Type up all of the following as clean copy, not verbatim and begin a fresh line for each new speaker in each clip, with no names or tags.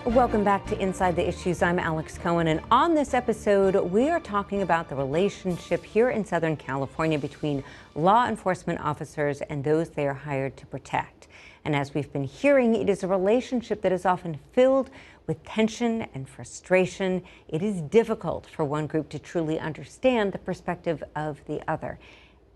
Welcome back to Inside the Issues. I'm Alex Cohen, and on this episode, we are talking about the relationship here in Southern California between law enforcement officers and those they are hired to protect. And as we've been hearing, it is a relationship that is often filled with tension and frustration. It is difficult for one group to truly understand the perspective of the other.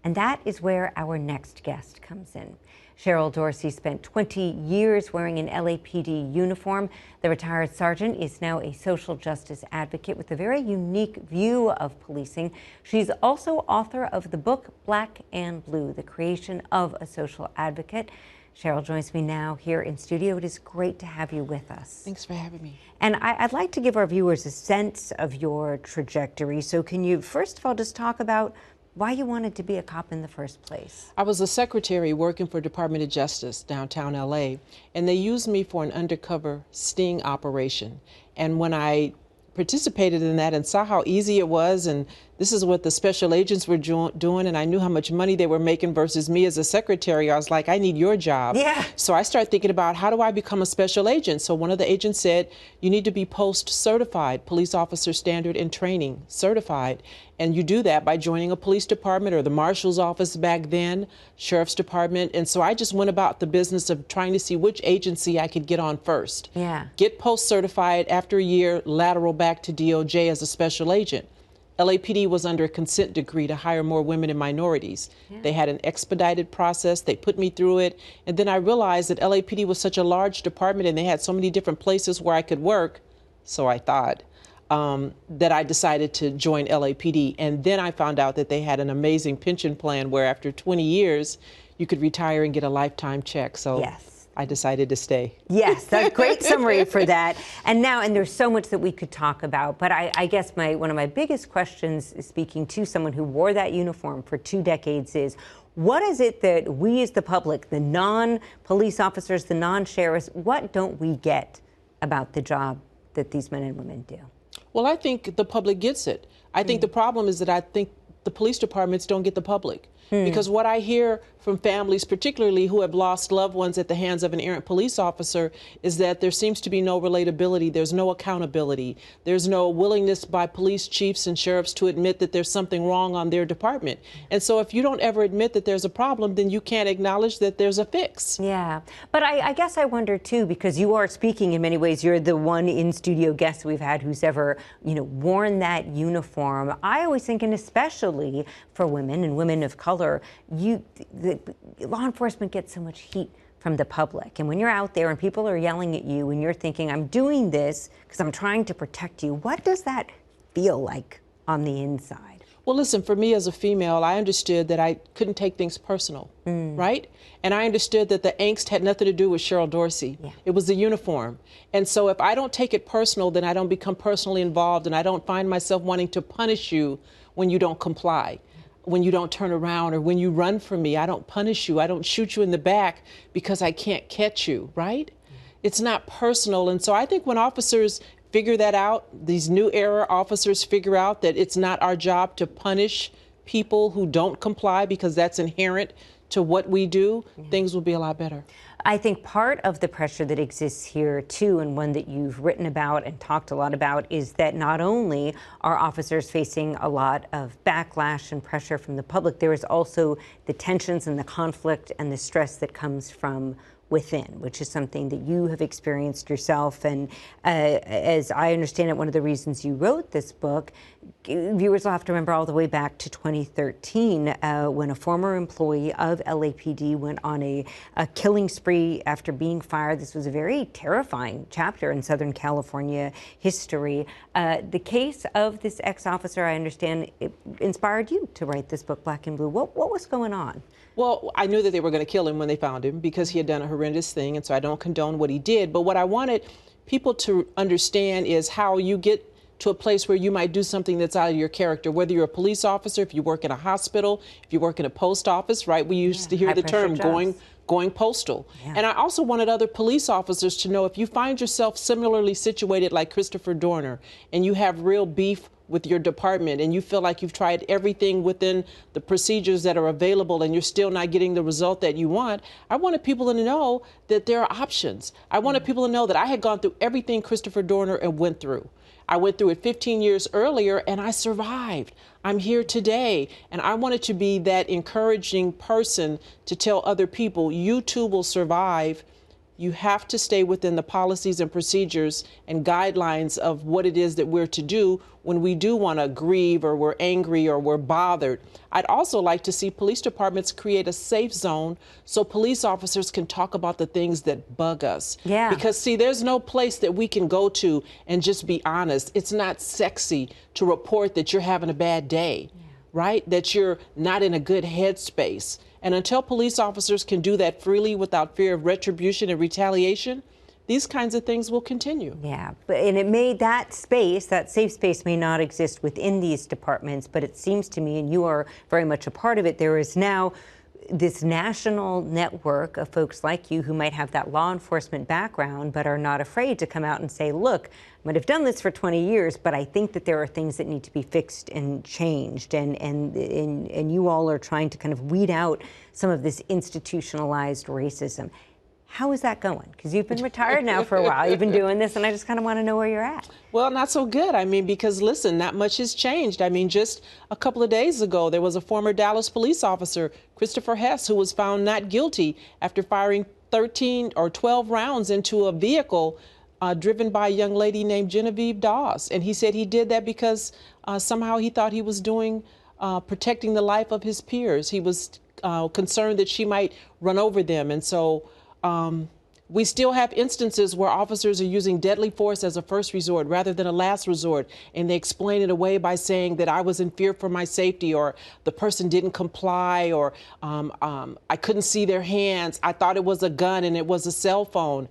And that is where our next guest comes in. Cheryl Dorsey spent 20 years wearing an LAPD uniform. The retired sergeant is now a social justice advocate with a very unique view of policing. She's also author of the book Black and Blue, The Creation of a Social Advocate. Cheryl joins me now here in studio. It is great to have you with us.
Thanks for having me.
And I'd like to give our viewers a sense of your trajectory. So can you first of all just talk about why you wanted to be a cop in the first place?
I was a secretary working for Department of Justice downtown LA, and they used me for an undercover sting operation. And when I participated in that and saw how easy it was, and this is what the special agents were doing, and I knew how much money they were making versus me as a secretary, I was like, I need your job.
Yeah.
So I started thinking about, how do I become a special agent? So one of the agents said, you need to be post certified, police officer standard and training certified. And you do that by joining a police department or the marshal's office back then, sheriff's department. And so I just went about the business of trying to see which agency I could get on first.
Yeah.
Get post certified, after a year, lateral back to DOJ as a special agent. LAPD was under a consent decree to hire more women and minorities. Yeah. They had an expedited process. They put me through it. And then I realized that LAPD was such a large department and they had so many different places where I could work, so I thought, that I decided to join LAPD. And then I found out that they had an amazing pension plan where after 20 years, you could retire and get a lifetime check. So yes, I decided to stay.
Yes, that's a great summary for that. And there's so much that we could talk about, but I guess one of my biggest questions, speaking to someone who wore that uniform for 2 decades, is what is it that we as the public, the non-police officers, the non-sheriffs, what don't we get about the job that these men and women do?
Well, I think the public gets it. I think the problem is that I think the police departments don't get the public. Because what I hear from families, particularly who have lost loved ones at the hands of an errant police officer, is that there seems to be no relatability, there's no accountability, there's no willingness by police chiefs and sheriffs to admit that there's something wrong on their department. And so if you don't ever admit that there's a problem, then you can't acknowledge that there's a fix.
Yeah, but I guess I wonder too, because you are speaking in many ways, you're the one in-studio guest we've had who's ever, worn that uniform. I always think, and especially for women and women of color, the law enforcement gets so much heat from the public. And when you're out there and people are yelling at you and you're thinking, I'm doing this because I'm trying to protect you, what does that feel like on the inside?
Well, listen, for me as a female, I understood that I couldn't take things personal, right? And I understood that the angst had nothing to do with Cheryl Dorsey. Yeah. It was the uniform. And so if I don't take it personal, then I don't become personally involved and I don't find myself wanting to punish you when you don't comply, when you don't turn around, or when you run from me. I don't punish you. I don't shoot you in the back because I can't catch you, right? It's not personal. And so I think when officers figure that out, these new era officers figure out that it's not our job to punish people who don't comply because that's inherent to what we do, things will be a lot better.
I think part of the pressure that exists here, too, and one that you've written about and talked a lot about, is that not only are officers facing a lot of backlash and pressure from the public, there is also the tensions and the conflict and the stress that comes from within, which is something that you have experienced yourself. And as I understand it, one of the reasons you wrote this book, viewers will have to remember all the way back to 2013 when a former employee of LAPD went on a killing spree after being fired. This was a very terrifying chapter in Southern California history. The case of this ex-officer, I understand, it inspired you to write this book, Black and Blue. What was going on?
Well, I knew that they were going to kill him when they found him because he had done a horrendous thing, and so I don't condone what he did. But what I wanted people to understand is how you get to a place where you might do something that's out of your character, whether you're a police officer, if you work in a hospital, if you work in a post office, right? We used to hear the term going postal. Yeah. And I also wanted other police officers to know, if you find yourself similarly situated like Christopher Dorner and you have real beef with your department and you feel like you've tried everything within the procedures that are available and you're still not getting the result that you want, I wanted people to know that there are options. I wanted people to know that I had gone through everything Christopher Dorner went through. I went through it 15 years earlier and I survived. I'm here today. And I wanted to be that encouraging person to tell other people, you too will survive. You have to stay within the policies and procedures and guidelines of what it is that we're to do when we do want to grieve or we're angry or we're bothered. I'd also like to see police departments create a safe zone so police officers can talk about the things that bug us.
Yeah.
Because see, there's no place that we can go to and just be honest. It's not sexy to report that you're having a bad day, right? That you're not in a good headspace. And until police officers can do that freely without fear of retribution and retaliation, these kinds of things will continue.
Yeah, and it made that space, that safe space may not exist within these departments, but it seems to me, and you are very much a part of it, there is now this national network of folks like you who might have that law enforcement background but are not afraid to come out and say, look, I might have done this for 20 years, but I think that there are things that need to be fixed and changed. And you all are trying to kind of weed out some of this institutionalized racism. How is that going? Because you've been retired now for a while. You've been doing this, and I just kind of want to know where you're at.
Well, not so good. I mean, because listen, not much has changed. I mean, just a couple of days ago, there was a former Dallas police officer, Christopher Hess, who was found not guilty after firing 13 or 12 rounds into a vehicle driven by a young lady named Genevieve Dawes. And he said he did that because somehow he thought he was doing protecting the life of his peers. He was concerned that she might run over them. And so we still have instances where officers are using deadly force as a first resort rather than a last resort, and they explain it away by saying that I was in fear for my safety, or the person didn't comply, or I couldn't see their hands, I thought it was a gun and it was a cell phone.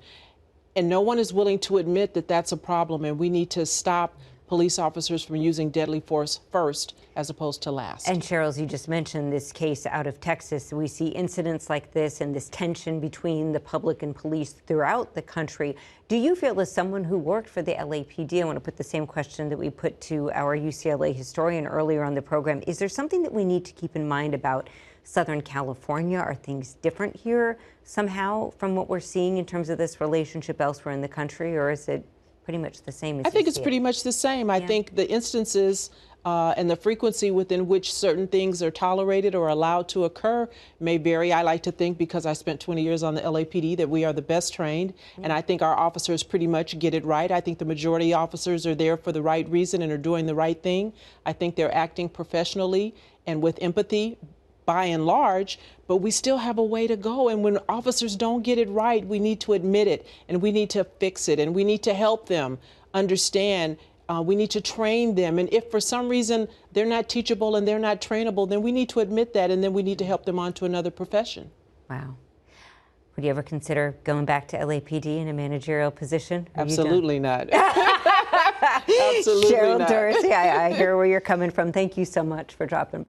And no one is willing to admit that that's a problem, and we need to stop police officers from using deadly force first as opposed to last.
And Cheryl, as you just mentioned, this case out of Texas, we see incidents like this and this tension between the public and police throughout the country. Do you feel, as someone who worked for the LAPD, I want to put the same question that we put to our UCLA historian earlier on the program, is there something that we need to keep in mind about Southern California? Are things different here somehow from what we're seeing in terms of this relationship elsewhere in the country, or is it pretty much the same as
I think it's pretty much the same. I think the instances and the frequency within which certain things are tolerated or allowed to occur may vary. I like to think, because I spent 20 years on the LAPD, that we are the best trained, and I think our officers pretty much get it right. I think the majority of officers are there for the right reason and are doing the right thing. I think they're acting professionally and with empathy by and large, but we still have a way to go. And when officers don't get it right, we need to admit it, and we need to fix it, and we need to help them understand. We need to train them. And if for some reason they're not teachable and they're not trainable, then we need to admit that, and then we need to help them on to another profession.
Wow. Would you ever consider going back to LAPD in a managerial position?
Absolutely not. Absolutely
Cheryl
not.
Dorsey, I hear where you're coming from. Thank you so much for dropping